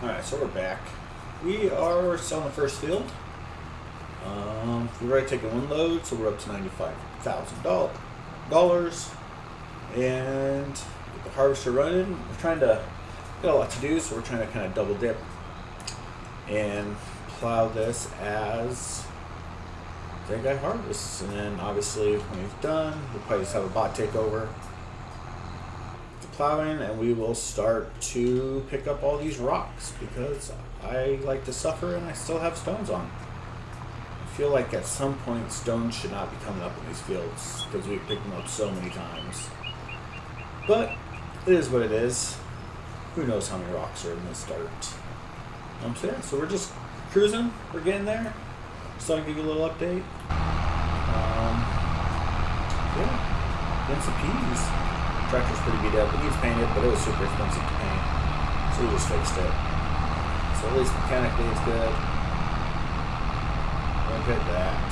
Alright, so we're back. We are still on the first field. We've already taken one load, so we're up to $95,000. And with the harvester running, we're trying to got a lot to do, so we're trying to kind of double dip and plow this as that guy harvests. And then obviously when he's done, we'll probably just have a bot take over the plowing, and we will start to pick up all these rocks because I like to suffer and I still have stones on. I feel like at some point stones should not be coming up in these fields because we picked them up so many times. But it is what it is. Who knows how many rocks are in this dirt. So we're just cruising. We're getting there. Just thought I'd give you a little update. Getting some peas. Tractor's pretty beat up. It needs painted, but it was super expensive to paint. So we just fixed it. So at least mechanically it's good. Look at that.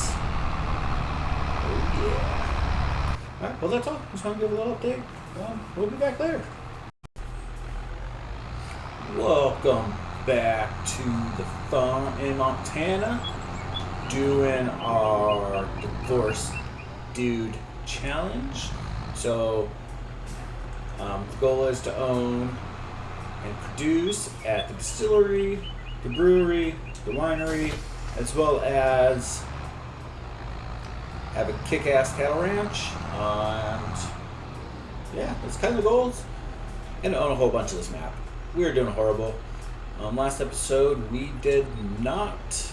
Oh yeah. Alright, well that's all. Just want to give a little update. We'll be back later. Welcome back to the farm in Montana, doing our Divorce Dude Challenge. So the goal is to own and produce at the distillery, the brewery, the winery, as well as have a kick-ass cattle ranch. And yeah, that's kind of the goals. And own a whole bunch of this map. We are doing horrible. Last episode, we did not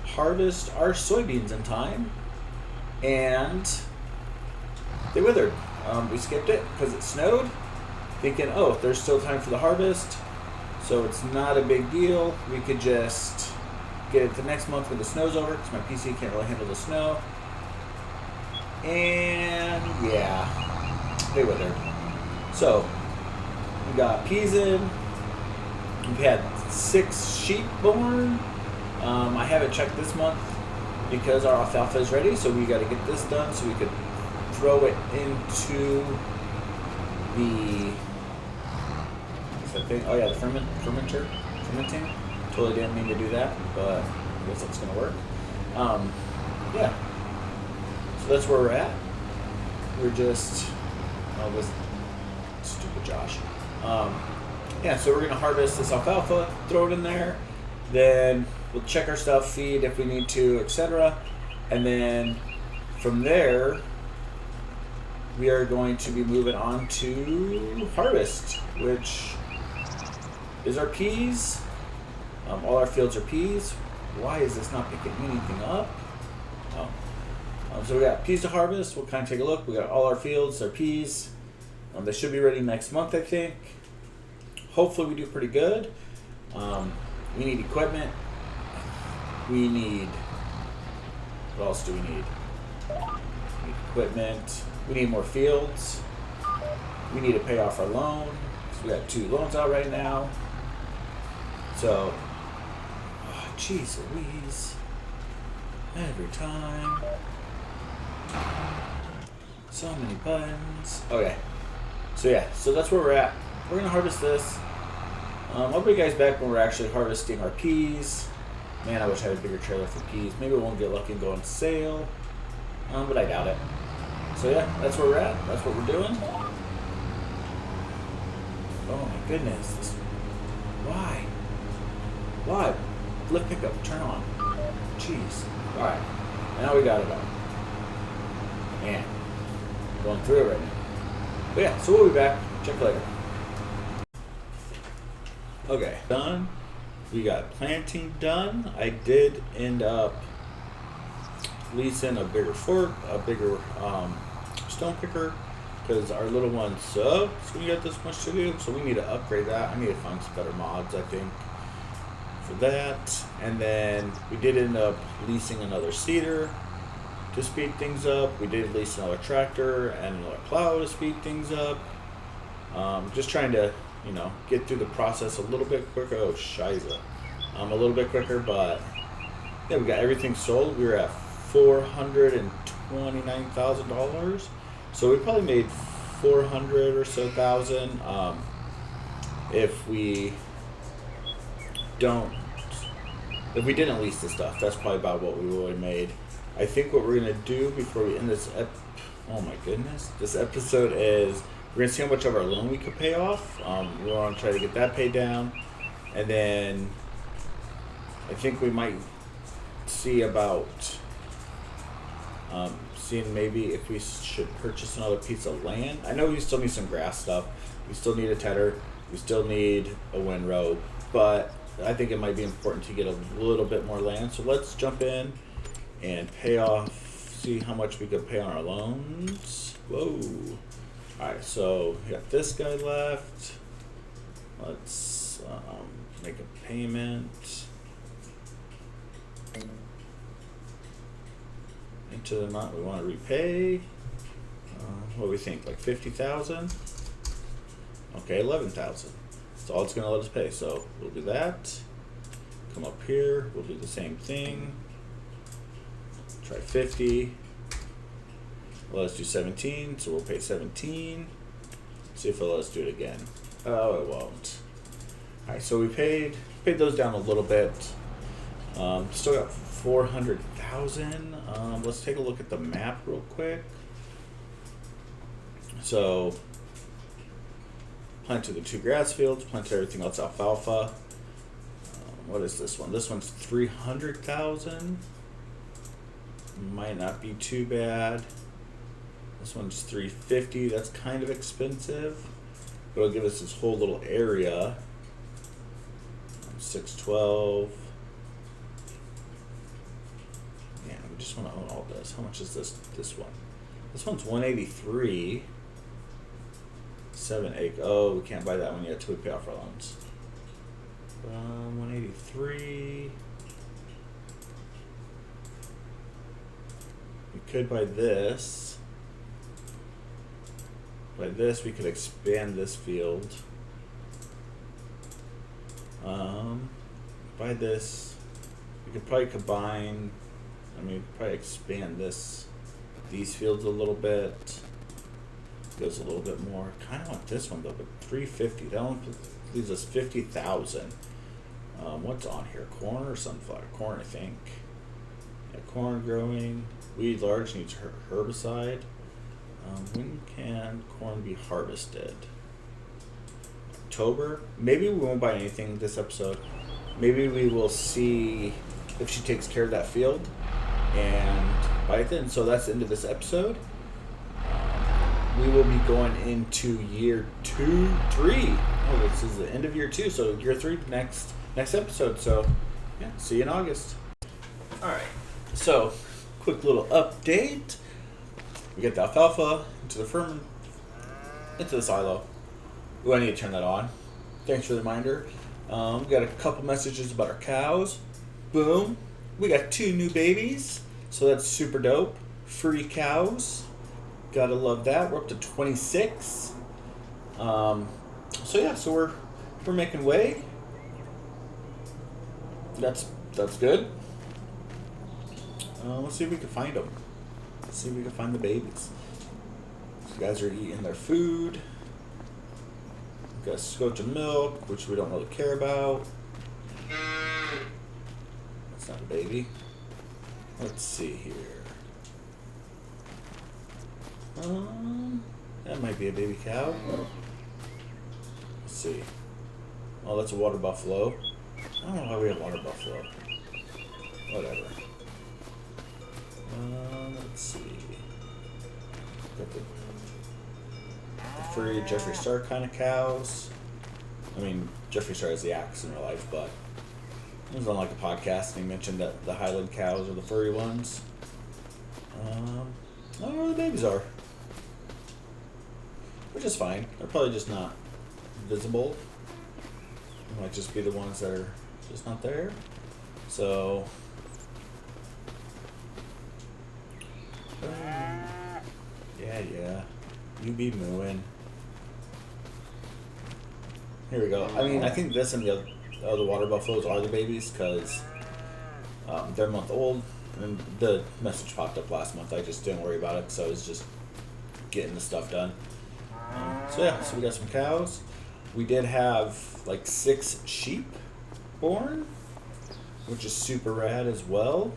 harvest our soybeans in time, and they withered. We skipped it because it snowed, thinking, oh, there's still time for the harvest, so it's not a big deal. We could just get it the next month when the snow's over, because my PC can't really handle the snow. And yeah, they withered. So we got peas in. We've had 6 sheep born. I haven't checked this month because our alfalfa is ready, so we got to get this done so we could throw it into the what's that thing? Oh yeah, the fermenting. Totally didn't mean to do that, but I guess that's gonna work. Yeah. So that's where we're at. We're just this stupid Josh. Yeah, so we're going to harvest this alfalfa, throw it in there, then we'll check our stuff, feed if we need to, etc. And then from there, we are going to be moving on to harvest, which is our peas. All our fields are peas. Why is this not picking anything up? Oh. So we got peas to harvest. We'll kind of take a look. We got all our fields, our peas. They should be ready next month, I think. Hopefully we do pretty good. We need equipment. We need... What else do we need? We need equipment. We need more fields. We need to pay off our loan. So we got 2 loans out right now. So, jeez Louise. Every time. So many buttons. Okay. So yeah, so that's where we're at. We're going to harvest this. I'll bring you guys back when we're actually harvesting our peas. Man, I wish I had a bigger trailer for peas. Maybe we won't get lucky and go on sale. But I doubt it. So yeah, that's where we're at. That's what we're doing. Oh my goodness. Why? Why? Lift pickup, turn on. Jeez. Alright. Now we got it on. Man. Going through it right now. But yeah, so we'll be back. Check later. Okay, done. We got planting done. I did end up leasing a bigger fork, a bigger stone picker, because our little one sucks. We got this much to do, so we need to upgrade that. I need to find some better mods, I think, for that. And then we did end up leasing another seeder to speed things up. We did lease another tractor and another plow to speed things up. Just trying to, get through the process a little bit quicker. Oh, shiza. A little bit quicker, but yeah, we got everything sold. We were at $429,000. So we probably made 400 or so thousand if we if we didn't lease the stuff, that's probably about what we would have made. I think what we're gonna do before we end this oh my goodness, this episode is we're gonna see how much of our loan we could pay off. We want to try to get that paid down, and then I think we might see about seeing maybe if we should purchase another piece of land. I know we still need some grass stuff. We still need a tedder. We still need a windrow, but I think it might be important to get a little bit more land. So let's jump in and pay off, see how much we could pay on our loans. Whoa. Alright, so we got this guy left. Let's make a payment into the amount we want to repay. What do we think, like 50,000? Okay, 11,000. That's all it's going to let us pay. So we'll do that. Come up here. We'll do the same thing. Try 50. Let us do 17. So we'll pay 17. See if it'll let us do it again. Oh, it won't. All right. So we paid those down a little bit. Still got 400,000. Let's take a look at the map real quick. So planted the 2 grass fields, planted everything else alfalfa. What is this one? This one's 300,000. Might not be too bad. This one's 350. That's kind of expensive, but it'll give us this whole little area. 612. Yeah, we just want to own all this. How much is this one? This one's 183. 7 acre. Oh, we can't buy that one yet till we pay off our loans. 183. We could buy this. By this, we could expand this field. By this, we could probably combine. I mean, we could probably expand these fields a little bit. Goes a little bit more. Kind of want this one though, but 350. That one leaves us 50,000. What's on here? Corn or sunflower? Corn, I think. Yeah, corn growing. Weed large needs herbicide. When can corn be harvested? October. Maybe we won't buy anything this episode. Maybe we will see if she takes care of that field and buy it then. So that's the end of this episode. We will be going into year 3. Oh, this is the end of year 2, so year 3 next episode. So yeah, see you in August. All right. So quick little update. We get the alfalfa into the ferment, into the silo. I need to turn that on. Thanks for the reminder. We got a couple messages about our cows. Boom. We got 2 new babies, so that's super dope. Free cows. Gotta love that. We're up to 26. So yeah, so we're making way. That's good. Let's see if we can find them. Let's see if we can find the babies. These guys are eating their food. We've got a scotch of milk, which we don't really care about. That's not a baby. Let's see here. That might be a baby cow. Let's see. Oh, that's a water buffalo. I don't know why we have water buffalo. Whatever. Let's see. Got the furry Jeffree Star kind of cows. I mean, Jeffree Star has the axe in real life, but he was on like a podcast and he mentioned that the Highland cows are the furry ones. I don't know where the babies are. Which is fine. They're probably just not visible. It might just be the ones that are just not there. So yeah. You be mooing. Here we go. I mean, I think this and the other water buffaloes are the babies because they're a month old. And the message popped up last month. I just didn't worry about it because I was just getting the stuff done. So yeah, so we got some cows. We did have like 6 sheep, born, which is super rad as well.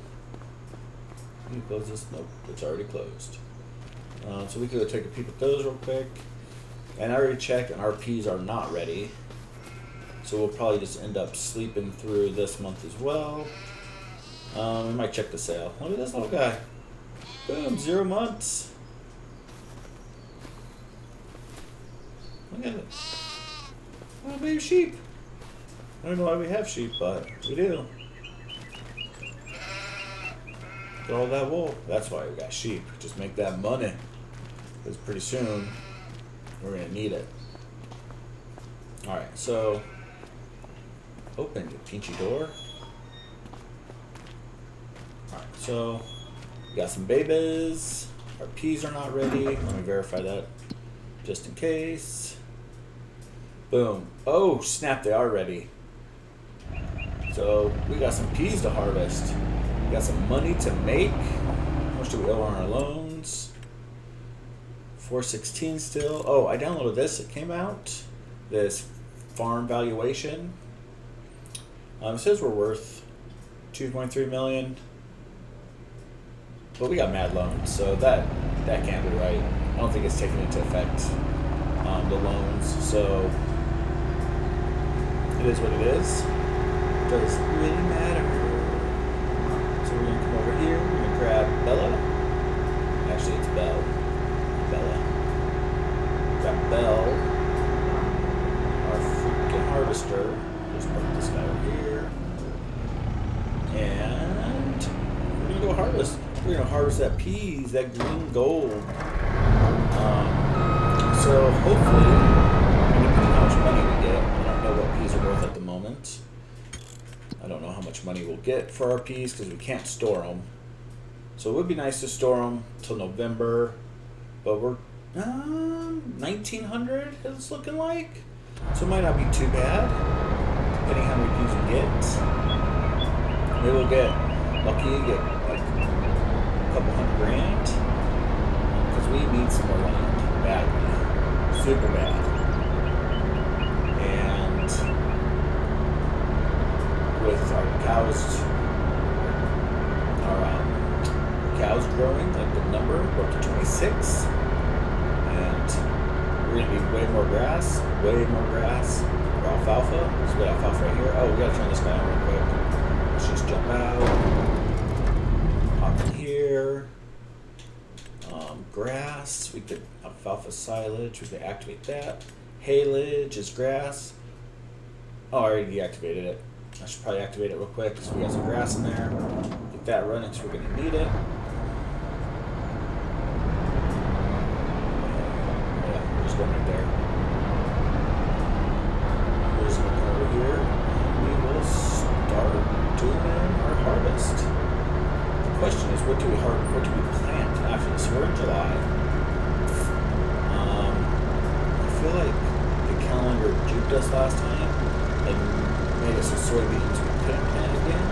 Can you close this? Nope, it's already closed. So we could go take a peek at those real quick. And I already checked, and our peas are not ready. So we'll probably just end up sleeping through this month as well. We might check the sale. Look at this little guy. Boom, 0 months. Look at it. Oh, baby sheep. I don't know why we have sheep, but we do. Get all that wool. That's why we got sheep. Just make that money. Because pretty soon, we're going to need it. Alright, so open your pinchy door. Alright, so we got some babies. Our peas are not ready. Let me verify that just in case. Boom. Oh, snap, they are ready. So we got some peas to harvest. We got some money to make. How much do we owe on our loans? $416 still. Oh, I downloaded this. It came out. This farm valuation. It says we're worth $2.3 million. But we got mad loans, so that can't be right. I don't think it's taken into effect, the loans. So it is what it is. Doesn't really matter. So we're gonna come over here. We're gonna grab Bella. Actually, it's Belle. Bella. Grab Belle. Our freaking harvester. Just put this guy over here. And we're gonna go harvest. We're gonna harvest that peas, that green gold. So hopefully, depending on how much money we get, I don't know what peas are worth at the moment. I don't know how much money we'll get for our peas because we can't store them. So it would be nice to store them till November, but we're 1,900 it's looking like. So it might not be too bad, depending how many peas we get. Maybe we'll get lucky, get like a couple $100,000 because we need some more land badly, super bad. And with our cows, cows growing, like the number, we're up to 26, and we're gonna need way more grass, for alfalfa. So we got alfalfa right here. Oh, we gotta turn this guy on real quick. Let's just jump out, hop in here. Grass, we could alfalfa silage, we could activate that. Haylage is grass. Oh, I already deactivated it. I should probably activate it real quick because we got some grass in there. Get that running because we're gonna need it. Going right there. We're just going to come over here and we will start doing our harvest. The question is, what do we plant after this? We're in July. I feel like the calendar juked us last time and made us some soybeans we couldn't plant again.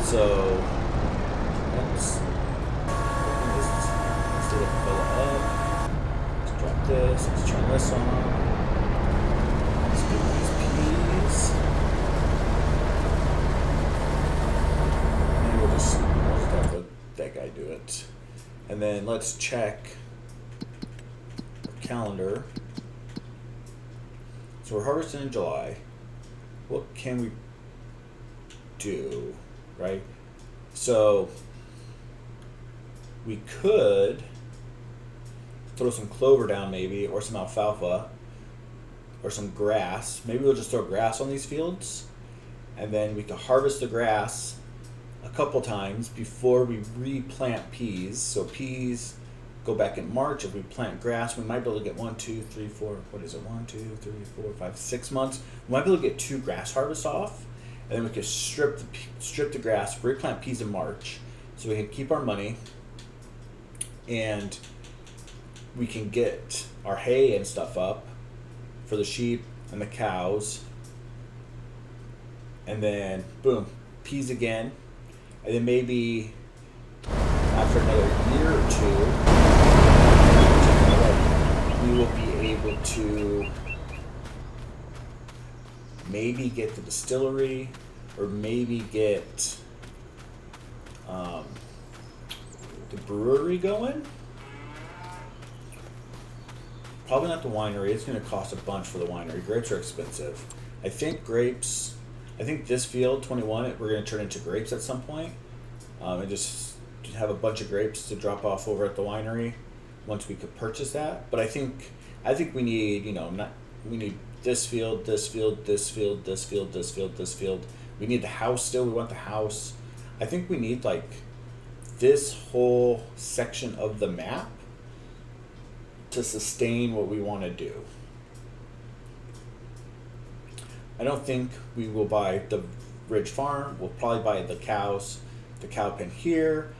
So let's open this instead of fill it up. Drop this, let's turn this on. Let's do these peas. And we'll just have that guy do it. And then let's check our calendar. So we're harvesting in July. What can we do, right? So we could throw some clover down maybe, or some alfalfa, or some grass. Maybe we'll just throw grass on these fields, and then we can harvest the grass a couple times before we replant peas. So peas go back in March. If we plant grass, we might be able to get 1, 2, 3, 4, what is it, 1, 2, 3, 4, 5, 6 months. We might be able to get 2 grass harvests off, and then we can strip the grass, replant peas in March, so we can keep our money, and we can get our hay and stuff up for the sheep and the cows. And then, boom, peas again. And then maybe after another year or two, we will be able to maybe get the distillery. or maybe get the brewery going. Probably not the winery. It's going to cost a bunch for the winery. Grapes are expensive. I think this field 21, we're going to turn into grapes at some point, and just have a bunch of grapes to drop off over at the winery once we could purchase that. But I think we need, we need this field, this field, this field, this field, this field, this field. We need the house still. We want the house. I think we need like this whole section of the map to sustain what we want to do. I don't think we will buy the Ridge Farm. We'll probably buy the cows, the cow pen here.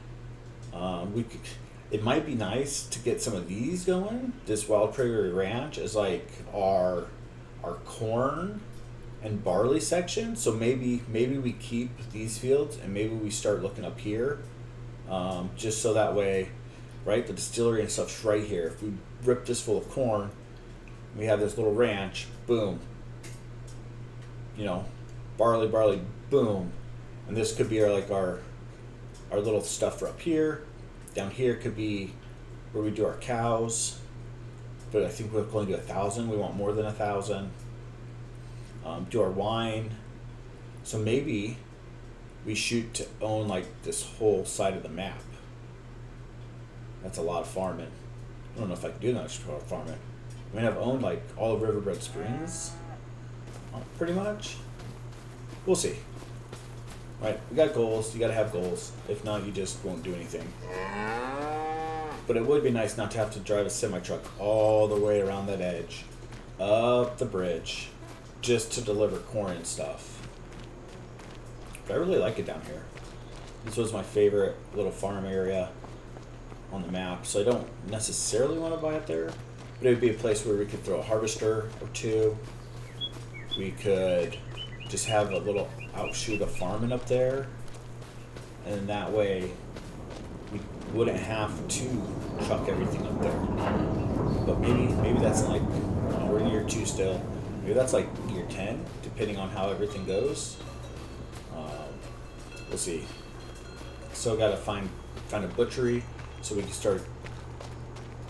It might be nice to get some of these going. This Wild Prairie Ranch is like our corn and barley section. So maybe we keep these fields and maybe we start looking up here, just so that way, right? The distillery and stuff's right here. If we rip this full of corn, we have this little ranch. Boom. Barley, boom, and this could be our little stuff for up here. Down here could be where we do our cows, but I think we're going to do 1,000. We want more than 1,000. Do our wine. So maybe we shoot to own like this whole side of the map. That's a lot of farming. I don't know if I can do that much farming. I mean, I've owned like all of Riverbed Springs, pretty much. We'll see. Right, we got goals. You got to have goals. If not, you just won't do anything. But it would be nice not to have to drive a semi-truck all the way around that edge, up the bridge, just to deliver corn and stuff. But I really like it down here. This was my favorite little farm area on the map, so I don't necessarily want to buy it there, but it would be a place where we could throw a harvester or two. We could just have a little outshoot of farming up there, and that way we wouldn't have to truck everything up there. But maybe that's like, we're in year 2 still. Maybe that's like year 10, depending on how everything goes. We'll see. Still got to find a butchery so we can start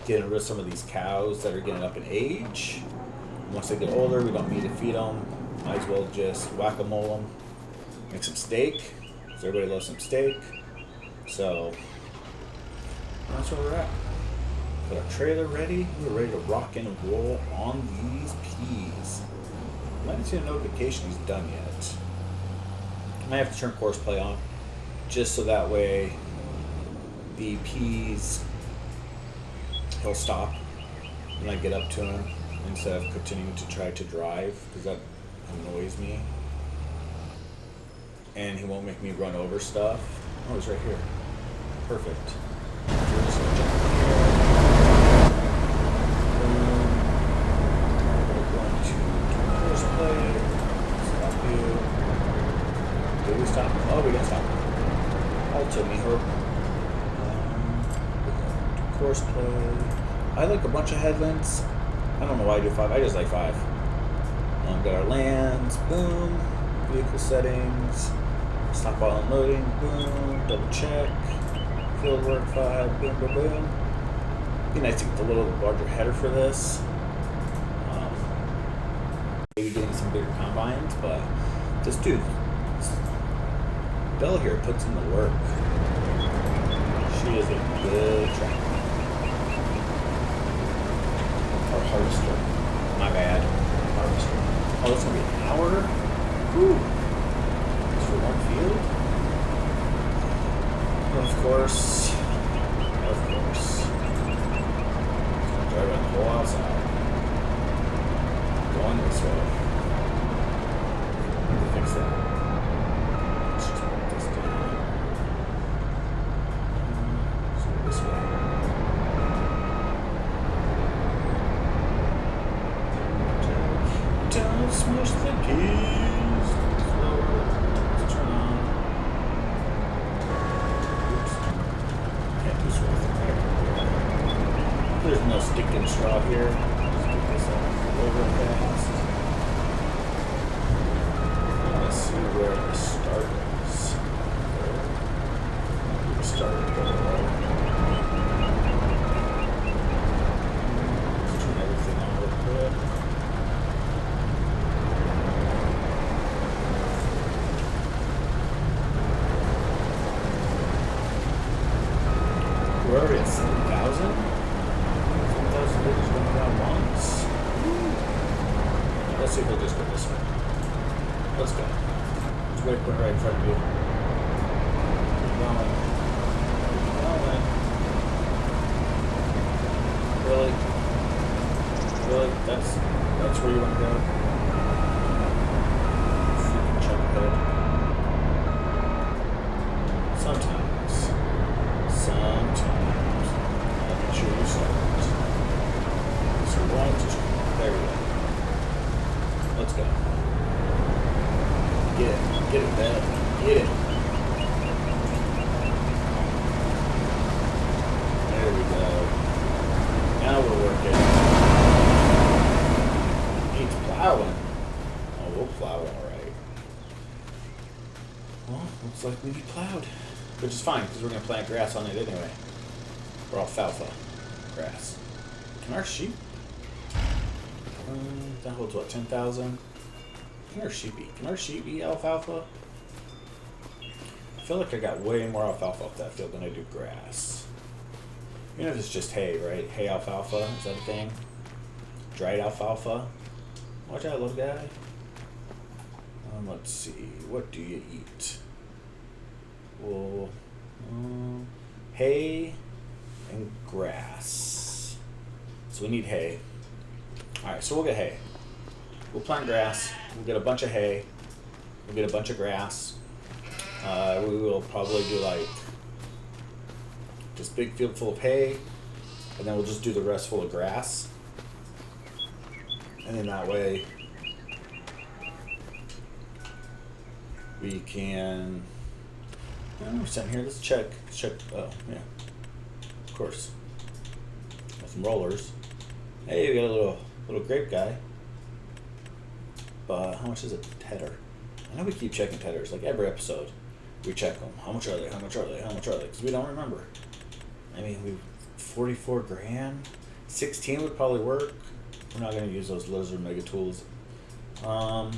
getting rid of some of these cows that are getting up in age. Once they get older, we don't need to feed them. Might as well just whack-a-mole them. Make some steak, because everybody loves some steak. So that's where we're at. Got our trailer ready. We're ready to rock and roll on these peas. I haven't seen a notification he's done yet. I might have to turn course play on, just so that way the peas, he'll stop when I get up to him instead of continuing to try to drive, because that annoys me. And he won't make me run over stuff. Oh, he's right here. Perfect. Just jump here. We're going to course play. Stop you. Did we stop? Oh, we didn't stop. Alto mijo. Course play. I like a bunch of headlands. I don't know why I do 5. I just like 5. Got our lands. Boom. Vehicle settings. Stop while unloading. Boom. Double check. Field work 5. Boom, boom, boom. Be nice to get a little larger header for this. Maybe getting some bigger combines, but this dude, Belle here puts in the work. She is a good tractor. Or harvester. My bad. Harvester. Oh, it's gonna be an hour? Whew. Just for one field? Of course. Of course. Drive around the whole outside. Going this way. Need to fix that. Let's just put this down. So this way. Don't smush the keys. Slower. Let's turn on. Oops. Can't do straw thing there. There's no sticking straw here. Let's pick this up real fast. Let's see where the Let's go. Just wait, put it right in front of you. Keep going. Keep going. Really? Really? That's where you want to go? Freaking check ahead. Sometimes. I'll make sure you start. So one, just, there we go. Let's go. Get it, man. Get it. There we go. Now we're working. Needs plowing. Oh, we'll plow it alright. Well, looks like we need plowed. Which is fine, because we're going to plant grass on it anyway. Or alfalfa grass. Can our sheep? That holds what, 10,000? Can our sheep eat alfalfa? I feel like I got way more alfalfa off that field than I do grass. Even if it's just hay, right? Hay alfalfa, is that a thing? Dried alfalfa? Watch out, little guy. Let's see, what do you eat? Well, hay and grass. So we need hay. Alright, so we'll get hay. We'll plant grass. We'll get a bunch of hay. We'll get a bunch of grass. We will probably do like this big field full of hay, and then we'll just do the rest full of grass. And then that way we can. We're sitting here. Let's check. Oh, yeah. Of course. Got some rollers. Hey, we got a little grape guy. But how much is a tedder? I know we keep checking tedders. Like every episode, we check them. How much are they? How much are they? How much are they? Because we don't remember. I mean, 44 grand. 16 would probably work. We're not going to use those lizard mega tools. And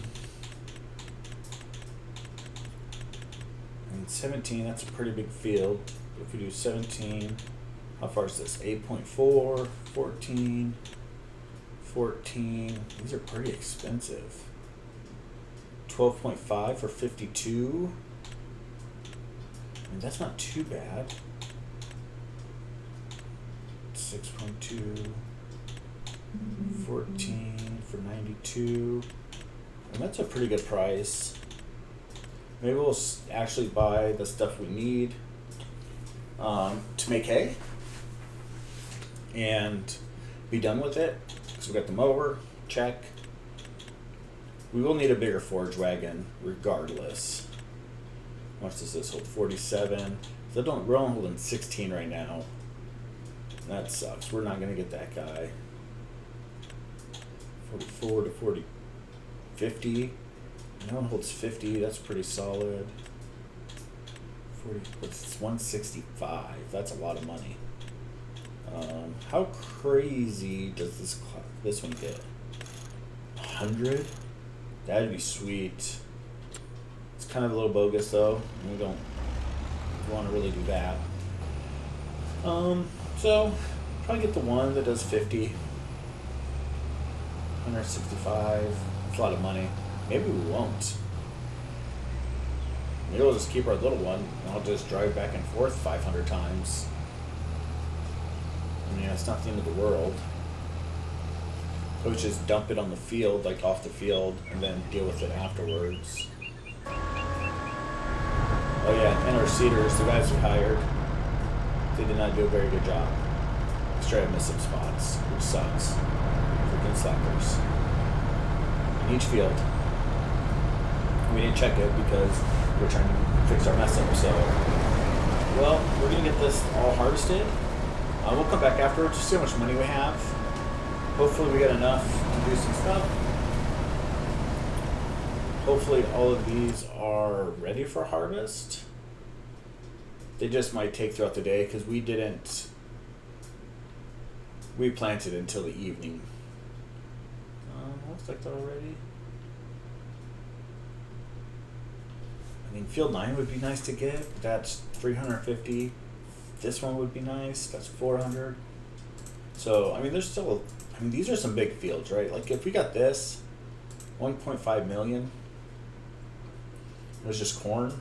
17, that's a pretty big field. If we do 17, how far is this? 8.4, 14, 14. These are pretty expensive. 12.5 for 52. I mean, that's not too bad. 6.2, 14 for 92. And that's a pretty good price. Maybe we'll actually buy the stuff we need to make hay and be done with it. So we got the mower, check. We will need a bigger forage wagon regardless. How much does this hold? 47. So we're only holding 16 right now. That sucks. We're not going to get that guy. 44 to 40. 50. No one holds 50. That's pretty solid. 40. It's 165. That's a lot of money. How crazy does this one get? 100? That'd be sweet. It's kind of a little bogus though. We don't want to really do that. So probably get the one that does 50. 165. It's a lot of money. Maybe we won't. Maybe we'll just keep our little one and I'll just drive back and forth 500 times. I mean, it's not the end of the world. So we just dump it on the field, like off the field, and then deal with it afterwards. Oh yeah, and our seeders, the guys we hired, they did not do a very good job. Straight up missed some spots, which sucks. Freaking slackers. In each field. We didn't check it because we're trying to fix our mess up, so. Well, we're gonna get this all harvested. We'll come back afterwards to see how much money we have. Hopefully we get enough to do some stuff. Hopefully all of these are ready for harvest. They just might take throughout the day because we planted until the evening. Looks like they're all ready. I mean, field 9 would be nice to get. That's 350. This one would be nice. That's 400. So, I mean, these are some big fields, right? Like, if we got this, 1.5 million, it was just corn,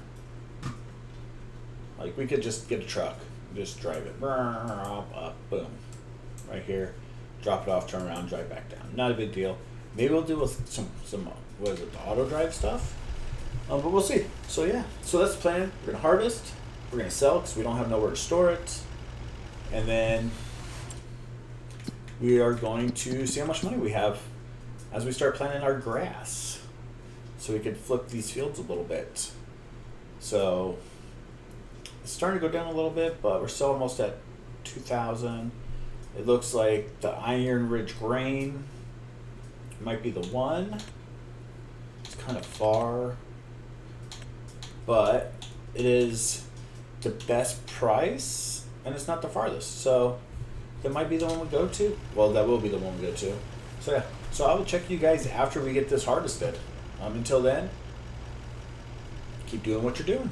like we could just get a truck, just drive it, up, boom, right here, drop it off, turn around, drive back down. Not a big deal. Maybe we'll do some what is it, the auto drive stuff. But we'll see. So yeah, so that's the plan. We're gonna harvest. We're gonna sell because we don't have nowhere to store it, and then we are going to see how much money we have as we start planting our grass, so we can flip these fields a little bit. So it's starting to go down a little bit, but we're still almost at 2,000. It looks like the Iron Ridge grain might be the one. It's kind of far, but it is the best price, and it's not the farthest. So that might be the one we go to. Well, that will be the one we go to. So yeah. So I will check you guys after we get this harvested. Until then, keep doing what you're doing.